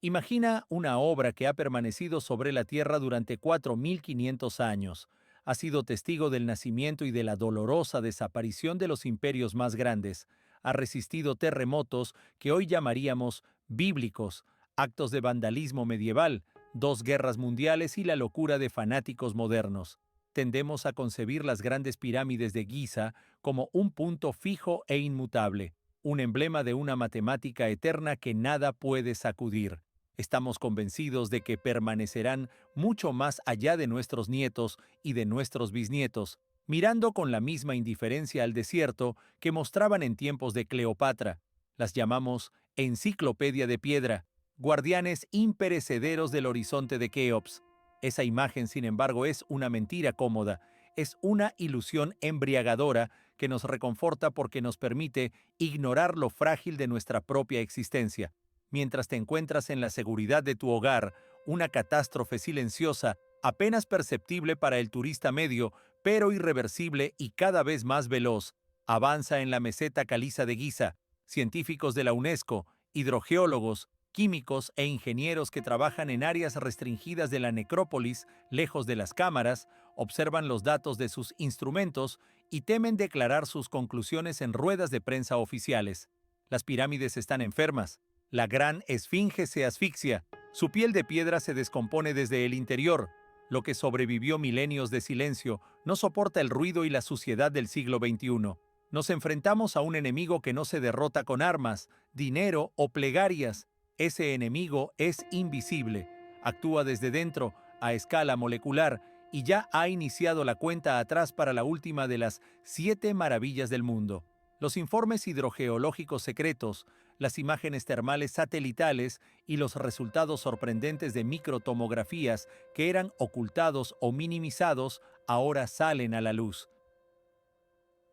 Imagina una obra que ha permanecido sobre la Tierra durante 4.500 años. Ha sido testigo del nacimiento y de la dolorosa desaparición de los imperios más grandes. Ha resistido terremotos que hoy llamaríamos bíblicos, actos de vandalismo medieval, dos guerras mundiales y la locura de fanáticos modernos. Tendemos a concebir las grandes pirámides de Giza como un punto fijo e inmutable, un emblema de una matemática eterna que nada puede sacudir. Estamos convencidos de que permanecerán mucho más allá de nuestros nietos y de nuestros bisnietos, mirando con la misma indiferencia al desierto que mostraban en tiempos de Cleopatra. Las llamamos enciclopedia de piedra, guardianes imperecederos del horizonte de Keops. Esa imagen, sin embargo, es una mentira cómoda, es una ilusión embriagadora que nos reconforta porque nos permite ignorar lo frágil de nuestra propia existencia. Mientras te encuentras en la seguridad de tu hogar, una catástrofe silenciosa, apenas perceptible para el turista medio, pero irreversible y cada vez más veloz, avanza en la meseta caliza de Giza. Científicos de la UNESCO, hidrogeólogos, químicos e ingenieros que trabajan en áreas restringidas de la necrópolis, lejos de las cámaras, observan los datos de sus instrumentos y temen declarar sus conclusiones en ruedas de prensa oficiales. Las pirámides están enfermas. La gran esfinge se asfixia, su piel de piedra se descompone desde el interior. Lo que sobrevivió milenios de silencio no soporta el ruido y la suciedad del siglo XXI. Nos enfrentamos a un enemigo que no se derrota con armas, dinero o plegarias. Ese enemigo es invisible, actúa desde dentro, a escala molecular, y ya ha iniciado la cuenta atrás para la última de las 7 maravillas del mundo. Los informes hidrogeológicos secretos, las imágenes termales satelitales y los resultados sorprendentes de microtomografías que eran ocultados o minimizados ahora salen a la luz.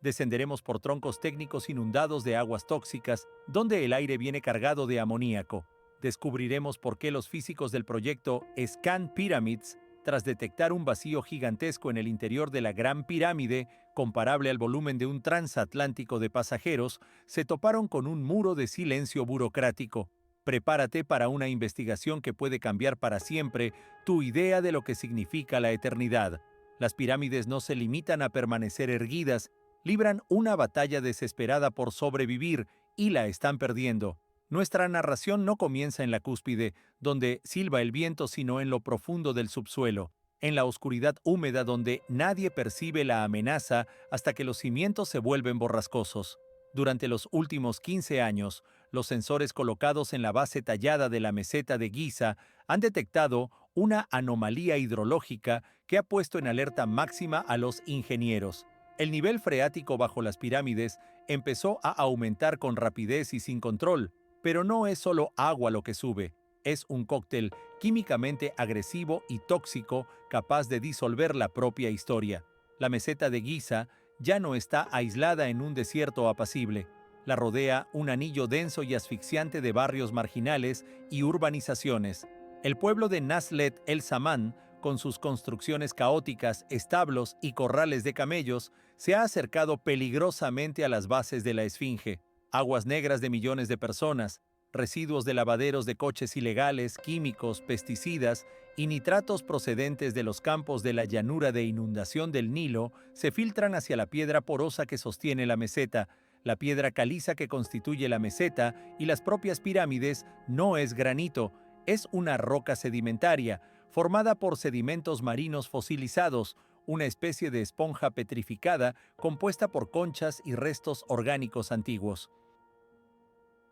Descenderemos por troncos técnicos inundados de aguas tóxicas, donde el aire viene cargado de amoníaco. Descubriremos por qué los físicos del proyecto Scan Pyramids, tras detectar un vacío gigantesco en el interior de la Gran Pirámide, comparable al volumen de un transatlántico de pasajeros, se toparon con un muro de silencio burocrático. Prepárate para una investigación que puede cambiar para siempre tu idea de lo que significa la eternidad. Las pirámides no se limitan a permanecer erguidas, libran una batalla desesperada por sobrevivir y la están perdiendo. Nuestra narración no comienza en la cúspide, donde silba el viento, sino en lo profundo del subsuelo, en la oscuridad húmeda donde nadie percibe la amenaza hasta que los cimientos se vuelven borrascosos. Durante los últimos 15 años, los sensores colocados en la base tallada de la meseta de Giza han detectado una anomalía hidrológica que ha puesto en alerta máxima a los ingenieros. El nivel freático bajo las pirámides empezó a aumentar con rapidez y sin control, pero no es solo agua lo que sube, es un cóctel químicamente agresivo y tóxico capaz de disolver la propia historia. La meseta de Giza ya no está aislada en un desierto apacible. La rodea un anillo denso y asfixiante de barrios marginales y urbanizaciones. El pueblo de Nazlet el Zaman, con sus construcciones caóticas, establos y corrales de camellos, se ha acercado peligrosamente a las bases de la Esfinge. Aguas negras de millones de personas, residuos de lavaderos de coches ilegales, químicos, pesticidas y nitratos procedentes de los campos de la llanura de inundación del Nilo se filtran hacia la piedra porosa que sostiene la meseta. La piedra caliza que constituye la meseta y las propias pirámides no es granito, es una roca sedimentaria, formada por sedimentos marinos fosilizados, una especie de esponja petrificada compuesta por conchas y restos orgánicos antiguos.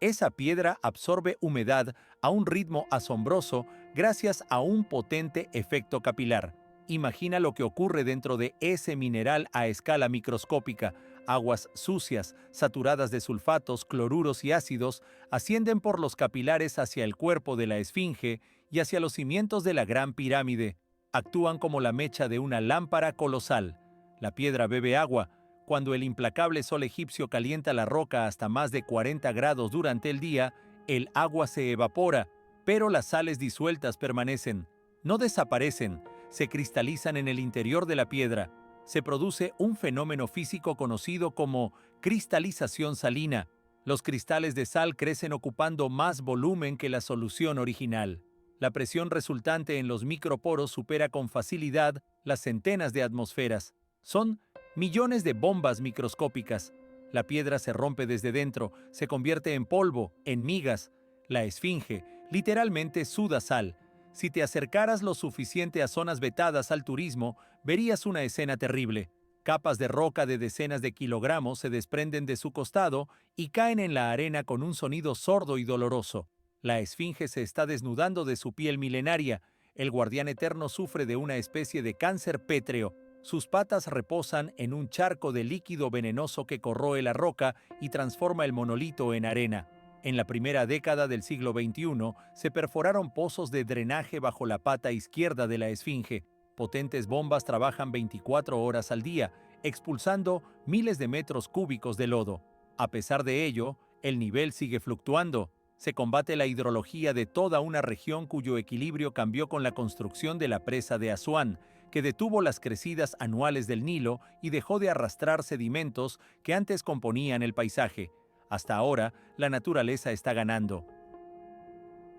Esa piedra absorbe humedad a un ritmo asombroso gracias a un potente efecto capilar. Imagina lo que ocurre dentro de ese mineral a escala microscópica. Aguas sucias, saturadas de sulfatos, cloruros y ácidos, ascienden por los capilares hacia el cuerpo de la esfinge y hacia los cimientos de la Gran Pirámide. Actúan como la mecha de una lámpara colosal. La piedra bebe agua. Cuando el implacable sol egipcio calienta la roca hasta más de 40 grados durante el día, el agua se evapora, pero las sales disueltas permanecen. No desaparecen, se cristalizan en el interior de la piedra. Se produce un fenómeno físico conocido como cristalización salina. Los cristales de sal crecen ocupando más volumen que la solución original. La presión resultante en los microporos supera con facilidad las centenas de atmosferas. Son millones de bombas microscópicas. La piedra se rompe desde dentro, se convierte en polvo, en migas. La esfinge literalmente suda sal. Si te acercaras lo suficiente a zonas vetadas al turismo, verías una escena terrible. Capas de roca de decenas de kilogramos se desprenden de su costado y caen en la arena con un sonido sordo y doloroso. La esfinge se está desnudando de su piel milenaria. El guardián eterno sufre de una especie de cáncer pétreo. Sus patas reposan en un charco de líquido venenoso que corroe la roca y transforma el monolito en arena. En la primera década del siglo XXI, se perforaron pozos de drenaje bajo la pata izquierda de la esfinge. Potentes bombas trabajan 24 horas al día, expulsando miles de metros cúbicos de lodo. A pesar de ello, el nivel sigue fluctuando. Se combate la hidrología de toda una región cuyo equilibrio cambió con la construcción de la presa de Asuán, que detuvo las crecidas anuales del Nilo y dejó de arrastrar sedimentos que antes componían el paisaje. Hasta ahora, la naturaleza está ganando.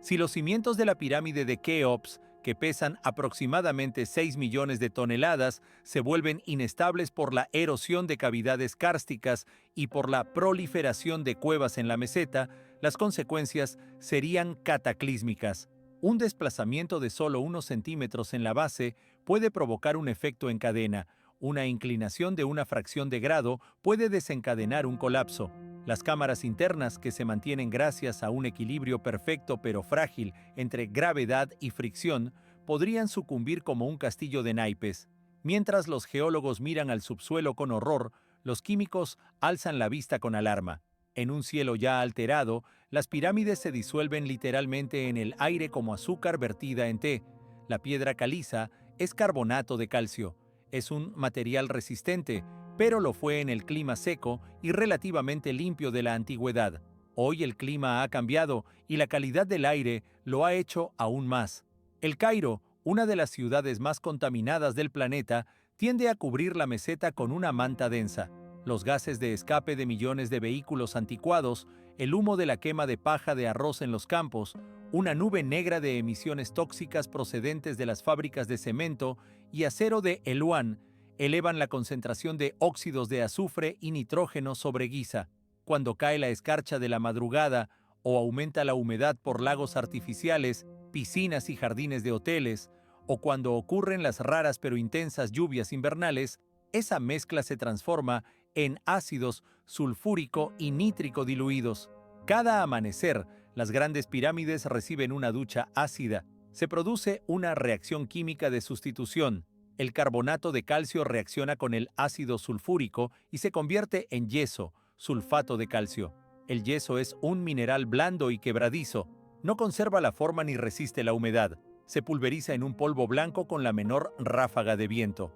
Si los cimientos de la pirámide de Keops, que pesan aproximadamente 6 millones de toneladas, se vuelven inestables por la erosión de cavidades kársticas y por la proliferación de cuevas en la meseta, las consecuencias serían cataclísmicas. Un desplazamiento de solo unos centímetros en la base puede provocar un efecto en cadena. Una inclinación de una fracción de grado puede desencadenar un colapso. Las cámaras internas, que se mantienen gracias a un equilibrio perfecto pero frágil entre gravedad y fricción, podrían sucumbir como un castillo de naipes. Mientras los geólogos miran al subsuelo con horror, los químicos alzan la vista con alarma. En un cielo ya alterado, las pirámides se disuelven literalmente en el aire como azúcar vertida en té. La piedra caliza es carbonato de calcio. Es un material resistente, pero lo fue en el clima seco y relativamente limpio de la antigüedad. Hoy el clima ha cambiado y la calidad del aire lo ha hecho aún más. El Cairo, una de las ciudades más contaminadas del planeta, tiende a cubrir la meseta con una manta densa. Los gases de escape de millones de vehículos anticuados, el humo de la quema de paja de arroz en los campos, una nube negra de emisiones tóxicas procedentes de las fábricas de cemento y acero de Eluán elevan la concentración de óxidos de azufre y nitrógeno sobre Giza. Cuando cae la escarcha de la madrugada o aumenta la humedad por lagos artificiales, piscinas y jardines de hoteles, o cuando ocurren las raras pero intensas lluvias invernales, esa mezcla se transforma en ácidos sulfúrico y nítrico diluidos. Cada amanecer, las grandes pirámides reciben una ducha ácida. Se produce una reacción química de sustitución. El carbonato de calcio reacciona con el ácido sulfúrico y se convierte en yeso, sulfato de calcio. El yeso es un mineral blando y quebradizo. No conserva la forma ni resiste la humedad. Se pulveriza en un polvo blanco con la menor ráfaga de viento.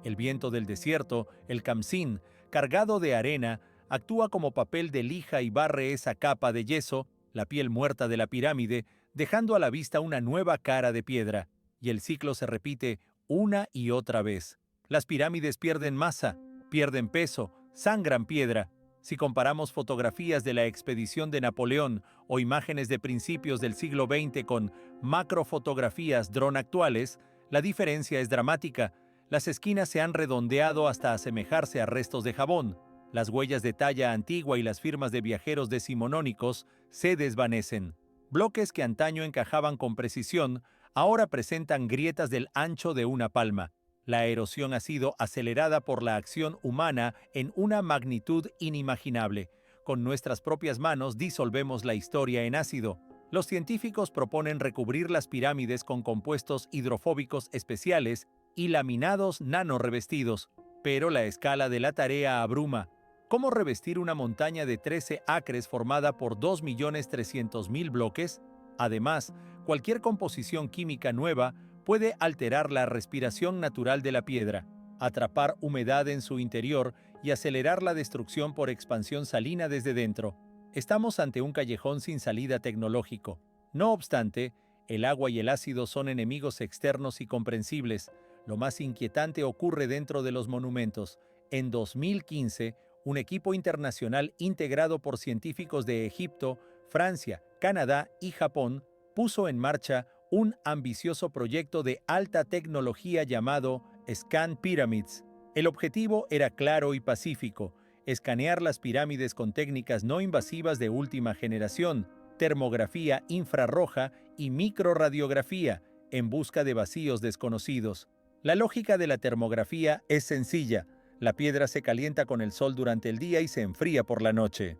El viento del desierto, el Khamsin, cargado de arena, actúa como papel de lija y barre esa capa de yeso, la piel muerta de la pirámide, dejando a la vista una nueva cara de piedra. Y el ciclo se repite una y otra vez. Las pirámides pierden masa, pierden peso, sangran piedra. Si comparamos fotografías de la expedición de Napoleón o imágenes de principios del siglo XX con macrofotografías dron actuales, la diferencia es dramática. Las esquinas se han redondeado hasta asemejarse a restos de jabón. Las huellas de talla antigua y las firmas de viajeros decimonónicos se desvanecen. Bloques que antaño encajaban con precisión, ahora presentan grietas del ancho de una palma. La erosión ha sido acelerada por la acción humana en una magnitud inimaginable. Con nuestras propias manos disolvemos la historia en ácido. Los científicos proponen recubrir las pirámides con compuestos hidrofóbicos especiales y laminados nanorrevestidos, pero la escala de la tarea abruma. ¿Cómo revestir una montaña de 13 acres formada por 2.300.000 bloques? Además, cualquier composición química nueva puede alterar la respiración natural de la piedra, atrapar humedad en su interior y acelerar la destrucción por expansión salina desde dentro. Estamos ante un callejón sin salida tecnológico. No obstante, el agua y el ácido son enemigos externos y comprensibles. Lo más inquietante ocurre dentro de los monumentos. En 2015, Un equipo internacional integrado por científicos de Egipto, Francia, Canadá y Japón puso en marcha un ambicioso proyecto de alta tecnología llamado Scan Pyramids. El objetivo era claro y pacífico: escanear las pirámides con técnicas no invasivas de última generación, termografía infrarroja y microradiografía, en busca de vacíos desconocidos. La lógica de la termografía es sencilla: la piedra se calienta con el sol durante el día y se enfría por la noche.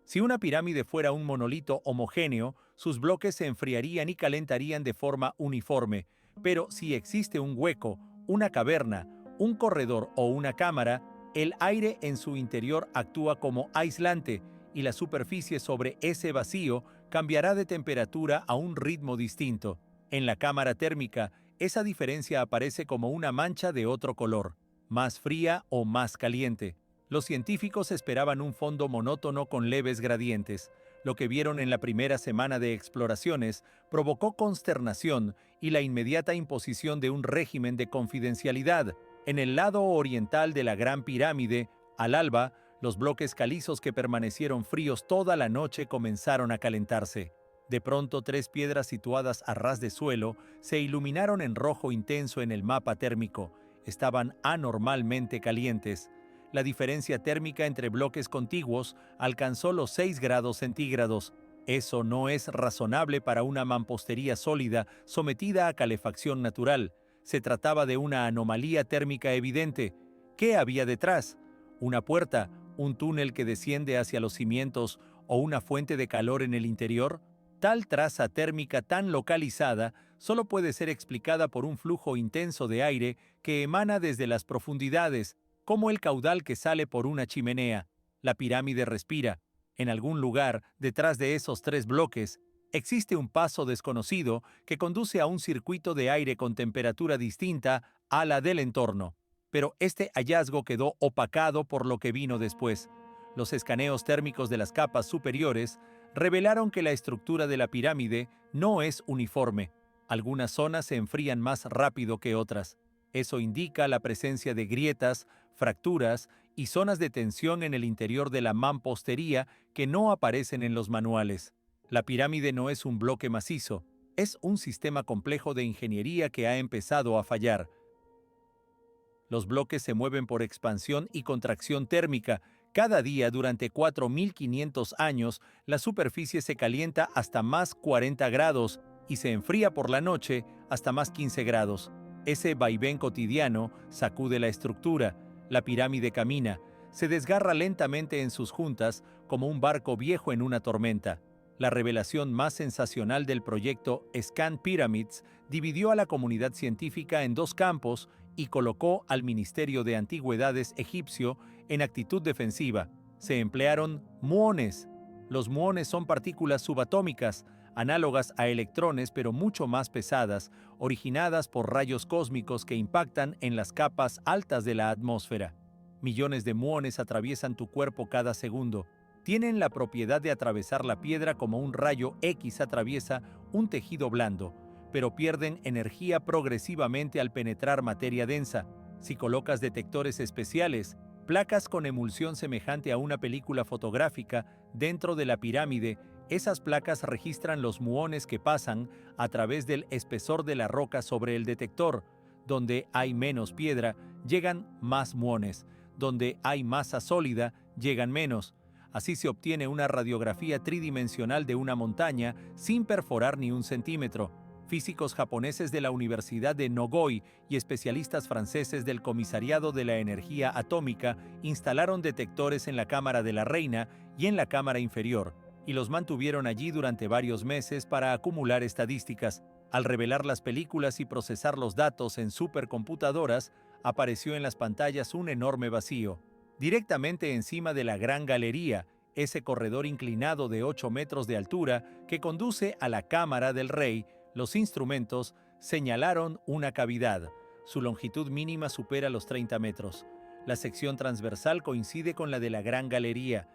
Si una pirámide fuera un monolito homogéneo, sus bloques se enfriarían y calentarían de forma uniforme, pero si existe un hueco, una caverna, un corredor o una cámara, el aire en su interior actúa como aislante y la superficie sobre ese vacío cambiará de temperatura a un ritmo distinto. En la cámara térmica, esa diferencia aparece como una mancha de otro color, más fría o más caliente. Los científicos esperaban un fondo monótono con leves gradientes. Lo que vieron en la primera semana de exploraciones provocó consternación y la inmediata imposición de un régimen de confidencialidad. En el lado oriental de la Gran Pirámide, al alba, los bloques calizos que permanecieron fríos toda la noche comenzaron a calentarse. De pronto, tres piedras situadas a ras de suelo se iluminaron en rojo intenso en el mapa térmico. Estaban anormalmente calientes. La diferencia térmica entre bloques contiguos alcanzó los 6 grados centígrados. Eso no es razonable para una mampostería sólida sometida a calefacción natural. Se trataba de una anomalía térmica evidente. ¿Qué había detrás? ¿Una puerta, un túnel que desciende hacia los cimientos o una fuente de calor en el interior? Tal traza térmica tan localizada solo puede ser explicada por un flujo intenso de aire que emana desde las profundidades, como el caudal que sale por una chimenea. La pirámide respira. En algún lugar, detrás de esos tres bloques, existe un paso desconocido que conduce a un circuito de aire con temperatura distinta a la del entorno. Pero este hallazgo quedó opacado por lo que vino después. Los escaneos térmicos de las capas superiores revelaron que la estructura de la pirámide no es uniforme. Algunas zonas se enfrían más rápido que otras. Eso indica la presencia de grietas, fracturas y zonas de tensión en el interior de la mampostería que no aparecen en los manuales. La pirámide no es un bloque macizo, es un sistema complejo de ingeniería que ha empezado a fallar. Los bloques se mueven por expansión y contracción térmica. Cada día durante 4.500 años, la superficie se calienta hasta más 40 grados y se enfría por la noche hasta más 15 grados. Ese vaivén cotidiano sacude la estructura. La pirámide camina, se desgarra lentamente en sus juntas como un barco viejo en una tormenta. La revelación más sensacional del proyecto Scan Pyramids dividió a la comunidad científica en dos campos y colocó al Ministerio de Antigüedades egipcio en actitud defensiva. Se emplearon muones. Los muones son partículas subatómicas, análogas a electrones pero mucho más pesadas, originadas por rayos cósmicos que impactan en las capas altas de la atmósfera. Millones de muones atraviesan tu cuerpo cada segundo. Tienen la propiedad de atravesar la piedra como un rayo X atraviesa un tejido blando, pero pierden energía progresivamente al penetrar materia densa. Si colocas detectores especiales, placas con emulsión semejante a una película fotográfica, dentro de la pirámide, esas placas registran los muones que pasan a través del espesor de la roca sobre el detector. Donde hay menos piedra, llegan más muones. Donde hay masa sólida, llegan menos. Así se obtiene una radiografía tridimensional de una montaña sin perforar ni un centímetro. Físicos japoneses de la Universidad de Nogoi y especialistas franceses del Comisariado de la Energía Atómica instalaron detectores en la cámara de la reina y en la cámara inferior, y los mantuvieron allí durante varios meses para acumular estadísticas. Al revelar las películas y procesar los datos en supercomputadoras, apareció en las pantallas un enorme vacío. Directamente encima de la Gran Galería, ese corredor inclinado de 8 metros de altura que conduce a la cámara del rey, los instrumentos señalaron una cavidad. Su longitud mínima supera los 30 metros. La sección transversal coincide con la de la Gran Galería.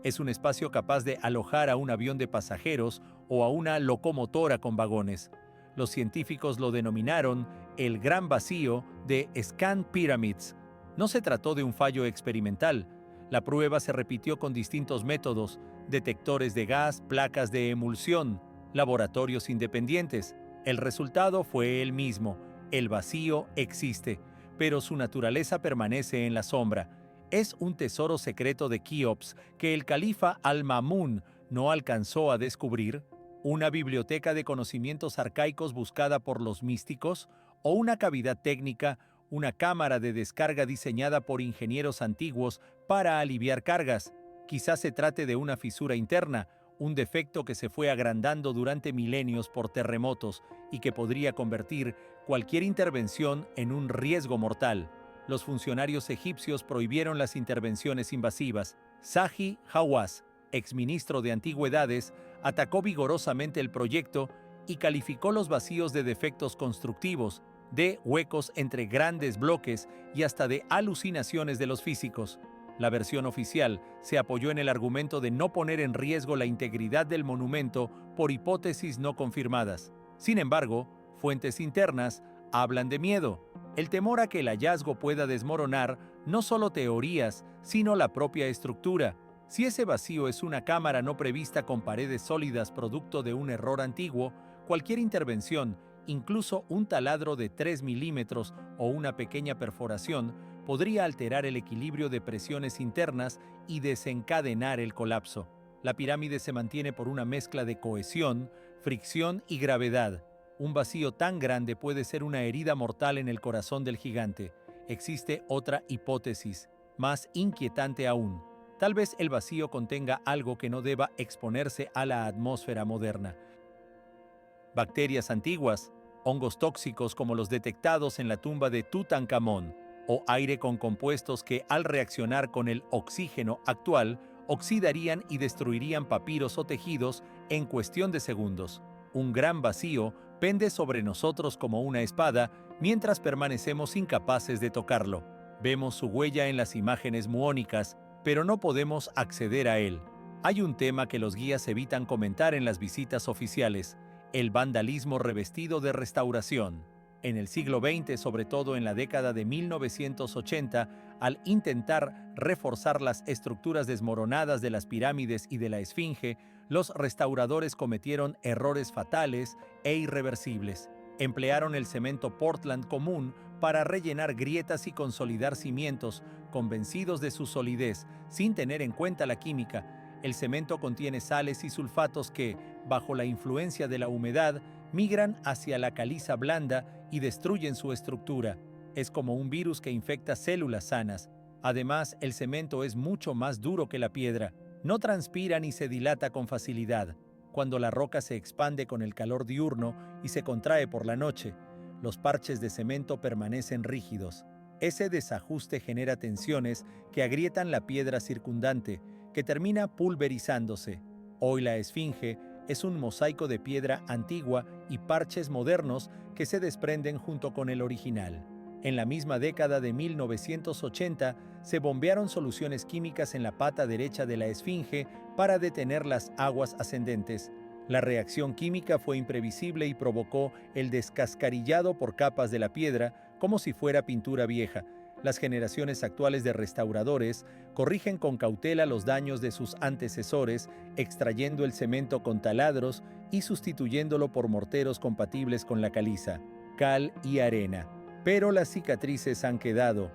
Es un espacio capaz de alojar a un avión de pasajeros o a una locomotora con vagones. Los científicos lo denominaron el Gran Vacío de Scan Pyramids. No se trató de un fallo experimental. La prueba se repitió con distintos métodos: detectores de gas, placas de emulsión, laboratorios independientes. El resultado fue el mismo: el vacío existe, pero su naturaleza permanece en la sombra. Es un tesoro secreto de Keops que el califa Al-Ma'mún no alcanzó a descubrir, una biblioteca de conocimientos arcaicos buscada por los místicos, o una cavidad técnica, una cámara de descarga diseñada por ingenieros antiguos para aliviar cargas. Quizás se trate de una fisura interna, un defecto que se fue agrandando durante milenios por terremotos y que podría convertir cualquier intervención en un riesgo mortal. Los funcionarios egipcios prohibieron las intervenciones invasivas. Zahi Hawass, exministro de Antigüedades, atacó vigorosamente el proyecto y calificó los vacíos de defectos constructivos, de huecos entre grandes bloques y hasta de alucinaciones de los físicos. La versión oficial se apoyó en el argumento de no poner en riesgo la integridad del monumento por hipótesis no confirmadas. Sin embargo, fuentes internas hablan de miedo, el temor a que el hallazgo pueda desmoronar no solo teorías, sino la propia estructura. Si ese vacío es una cámara no prevista con paredes sólidas producto de un error antiguo, cualquier intervención, incluso un taladro de 3 milímetros o una pequeña perforación, podría alterar el equilibrio de presiones internas y desencadenar el colapso. La pirámide se mantiene por una mezcla de cohesión, fricción y gravedad. Un vacío tan grande puede ser una herida mortal en el corazón del gigante. Existe otra hipótesis, más inquietante aún. Tal vez el vacío contenga algo que no deba exponerse a la atmósfera moderna. Bacterias antiguas, hongos tóxicos como los detectados en la tumba de Tutankamón, o aire con compuestos que, al reaccionar con el oxígeno actual, oxidarían y destruirían papiros o tejidos en cuestión de segundos. Un gran vacío pende sobre nosotros como una espada mientras permanecemos incapaces de tocarlo. Vemos su huella en las imágenes muónicas, pero no podemos acceder a él. Hay un tema que los guías evitan comentar en las visitas oficiales: el vandalismo revestido de restauración. En el siglo XX, sobre todo en la década de 1980, al intentar reforzar las estructuras desmoronadas de las pirámides y de la Esfinge, los restauradores cometieron errores fatales e irreversibles. Emplearon el cemento Portland común para rellenar grietas y consolidar cimientos, convencidos de su solidez, sin tener en cuenta la química. El cemento contiene sales y sulfatos que, bajo la influencia de la humedad, migran hacia la caliza blanda y destruyen su estructura. Es como un virus que infecta células sanas. Además, el cemento es mucho más duro que la piedra. No transpira ni se dilata con facilidad. Cuando la roca se expande con el calor diurno y se contrae por la noche, los parches de cemento permanecen rígidos. Ese desajuste genera tensiones que agrietan la piedra circundante, que termina pulverizándose. Hoy la Esfinge es un mosaico de piedra antigua y parches modernos que se desprenden junto con el original. En la misma década de 1980 se bombearon soluciones químicas en la pata derecha de la Esfinge para detener las aguas ascendentes. La reacción química fue imprevisible y provocó el descascarillado por capas de la piedra como si fuera pintura vieja. Las generaciones actuales de restauradores corrigen con cautela los daños de sus antecesores, extrayendo el cemento con taladros y sustituyéndolo por morteros compatibles con la caliza, cal y arena. Pero las cicatrices han quedado.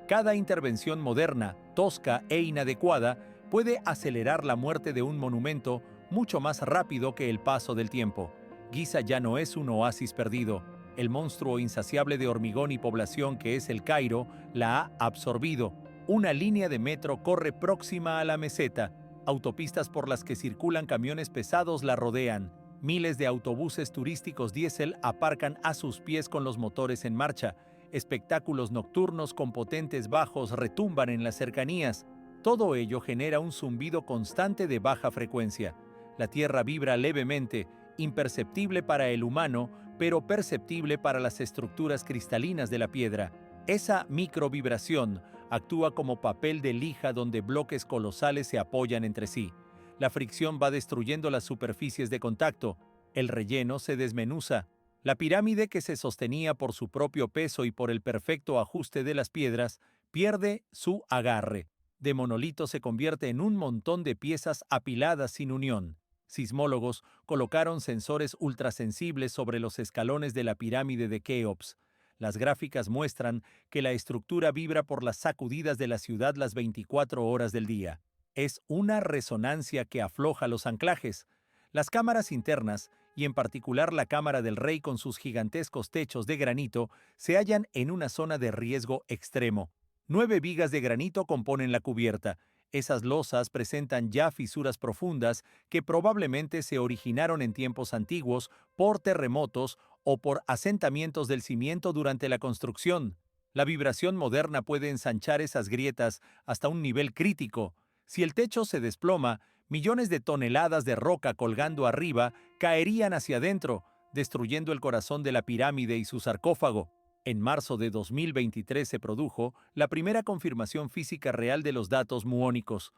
Cada intervención moderna, tosca e inadecuada puede acelerar la muerte de un monumento mucho más rápido que el paso del tiempo. Giza ya no es un oasis perdido. El monstruo insaciable de hormigón y población que es el Cairo la ha absorbido. Una línea de metro corre próxima a la meseta. Autopistas por las que circulan camiones pesados la rodean. Miles de autobuses turísticos diésel aparcan a sus pies con los motores en marcha. Espectáculos nocturnos con potentes bajos retumban en las cercanías. Todo ello genera un zumbido constante de baja frecuencia. La tierra vibra levemente, imperceptible para el humano, pero perceptible para las estructuras cristalinas de la piedra. Esa microvibración actúa como papel de lija donde bloques colosales se apoyan entre sí. La fricción va destruyendo las superficies de contacto. El relleno se desmenuza. La pirámide, que se sostenía por su propio peso y por el perfecto ajuste de las piedras, pierde su agarre. De monolito se convierte en un montón de piezas apiladas sin unión. Sismólogos colocaron sensores ultrasensibles sobre los escalones de la pirámide de Keops. Las gráficas muestran que la estructura vibra por las sacudidas de la ciudad las 24 horas del día. Es una resonancia que afloja los anclajes. Las cámaras internas, y en particular la Cámara del Rey con sus gigantescos techos de granito, se hallan en una zona de riesgo extremo. 9 vigas de granito componen la cubierta. Esas losas presentan ya fisuras profundas que probablemente se originaron en tiempos antiguos por terremotos o por asentamientos del cimiento durante la construcción. La vibración moderna puede ensanchar esas grietas hasta un nivel crítico. Si el techo se desploma, millones de toneladas de roca colgando arriba caerían hacia adentro, destruyendo el corazón de la pirámide y su sarcófago. En marzo de 2023 se produjo la primera confirmación física real de los datos muónicos.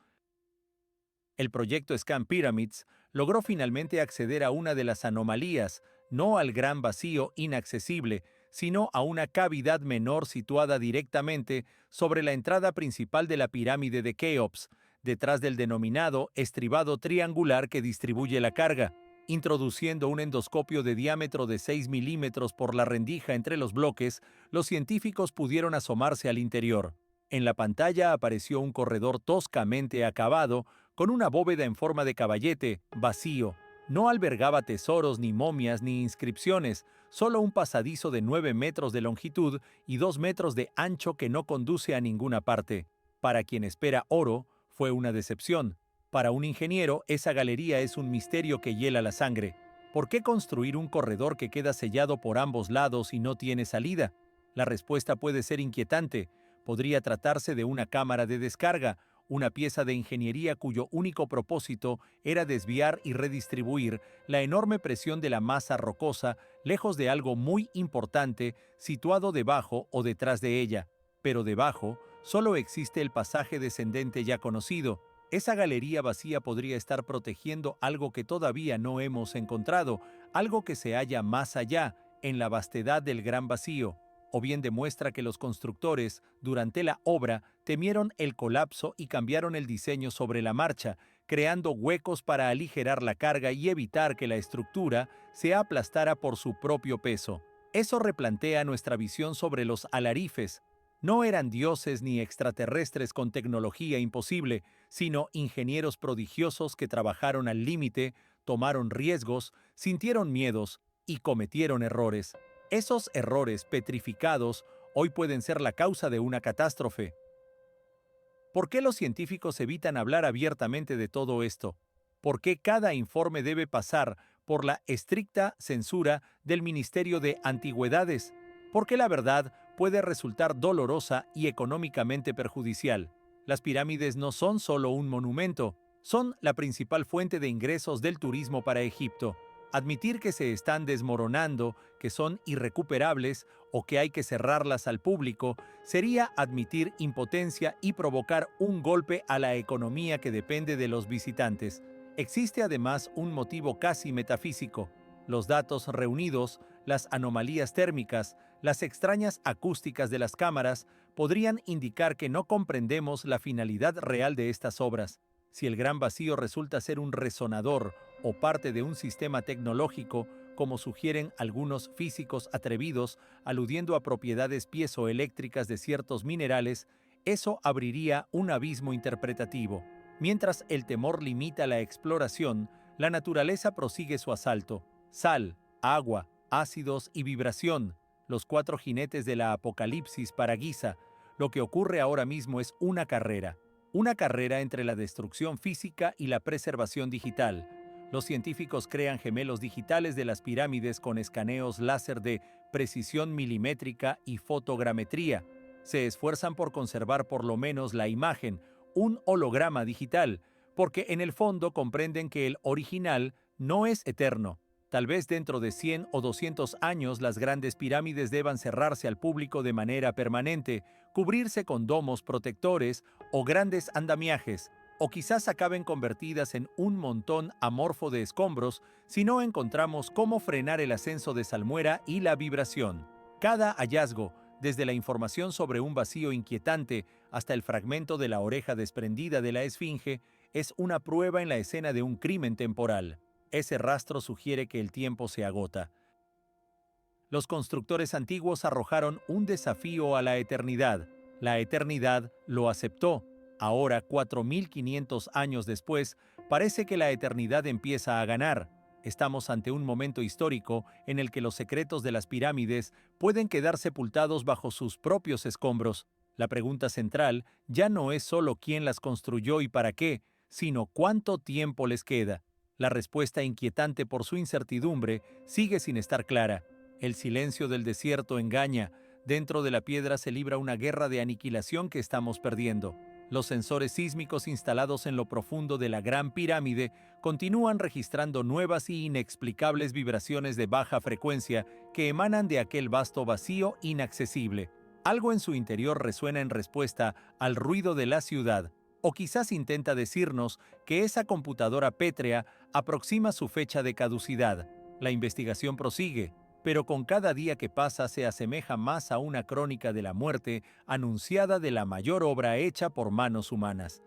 El proyecto Scan Pyramids logró finalmente acceder a una de las anomalías, no al gran vacío inaccesible, sino a una cavidad menor situada directamente sobre la entrada principal de la pirámide de Keops, detrás del denominado estribado triangular que distribuye la carga. Introduciendo un endoscopio de diámetro de 6 milímetros por la rendija entre los bloques, los científicos pudieron asomarse al interior. En la pantalla apareció un corredor toscamente acabado, con una bóveda en forma de caballete, vacío. No albergaba tesoros, ni momias, ni inscripciones, solo un pasadizo de 9 metros de longitud y 2 metros de ancho que no conduce a ninguna parte. Para quien espera oro, fue una decepción. Para un ingeniero, esa galería es un misterio que hiela la sangre. ¿Por qué construir un corredor que queda sellado por ambos lados y no tiene salida? La respuesta puede ser inquietante. Podría tratarse de una cámara de descarga, una pieza de ingeniería cuyo único propósito era desviar y redistribuir la enorme presión de la masa rocosa lejos de algo muy importante situado debajo o detrás de ella. Pero debajo solo existe el pasaje descendente ya conocido. Esa galería vacía podría estar protegiendo algo que todavía no hemos encontrado, algo que se halla más allá, en la vastedad del gran vacío. O bien demuestra que los constructores, durante la obra, temieron el colapso y cambiaron el diseño sobre la marcha, creando huecos para aligerar la carga y evitar que la estructura se aplastara por su propio peso. Eso replantea nuestra visión sobre los alarifes. No eran dioses ni extraterrestres con tecnología imposible, sino ingenieros prodigiosos que trabajaron al límite, tomaron riesgos, sintieron miedos y cometieron errores. Esos errores petrificados hoy pueden ser la causa de una catástrofe. ¿Por qué los científicos evitan hablar abiertamente de todo esto? ¿Por qué cada informe debe pasar por la estricta censura del Ministerio de Antigüedades? ¿Por qué la verdad puede resultar dolorosa y económicamente perjudicial? Las pirámides no son solo un monumento, son la principal fuente de ingresos del turismo para Egipto. Admitir que se están desmoronando, que son irrecuperables o que hay que cerrarlas al público, sería admitir impotencia y provocar un golpe a la economía que depende de los visitantes. Existe además un motivo casi metafísico. Los datos reunidos, las anomalías térmicas, las extrañas acústicas de las cámaras podrían indicar que no comprendemos la finalidad real de estas obras. Si el gran vacío resulta ser un resonador o parte de un sistema tecnológico, como sugieren algunos físicos atrevidos, aludiendo a propiedades piezoeléctricas de ciertos minerales, eso abriría un abismo interpretativo. Mientras el temor limita la exploración, la naturaleza prosigue su asalto. Sal, agua, ácidos y vibración, los 4 jinetes de la apocalipsis para Giza. Lo que ocurre ahora mismo es una carrera. Una carrera entre la destrucción física y la preservación digital. Los científicos crean gemelos digitales de las pirámides con escaneos láser de precisión milimétrica y fotogrametría. Se esfuerzan por conservar por lo menos la imagen, un holograma digital, porque en el fondo comprenden que el original no es eterno. Tal vez dentro de 100 o 200 años las grandes pirámides deban cerrarse al público de manera permanente, cubrirse con domos protectores o grandes andamiajes, o quizás acaben convertidas en un montón amorfo de escombros si no encontramos cómo frenar el ascenso de salmuera y la vibración. Cada hallazgo, desde la información sobre un vacío inquietante hasta el fragmento de la oreja desprendida de la esfinge, es una prueba en la escena de un crimen temporal. Ese rastro sugiere que el tiempo se agota. Los constructores antiguos arrojaron un desafío a la eternidad. La eternidad lo aceptó. Ahora, 4500 años después, parece que la eternidad empieza a ganar. Estamos ante un momento histórico en el que los secretos de las pirámides pueden quedar sepultados bajo sus propios escombros. La pregunta central ya no es solo quién las construyó y para qué, sino cuánto tiempo les queda. La respuesta, inquietante por su incertidumbre, sigue sin estar clara. El silencio del desierto engaña. Dentro de la piedra se libra una guerra de aniquilación que estamos perdiendo. Los sensores sísmicos instalados en lo profundo de la Gran Pirámide continúan registrando nuevas y inexplicables vibraciones de baja frecuencia que emanan de aquel vasto vacío inaccesible. Algo en su interior resuena en respuesta al ruido de la ciudad, o quizás intenta decirnos que esa computadora pétrea aproxima su fecha de caducidad. La investigación prosigue, pero con cada día que pasa se asemeja más a una crónica de la muerte anunciada de la mayor obra hecha por manos humanas.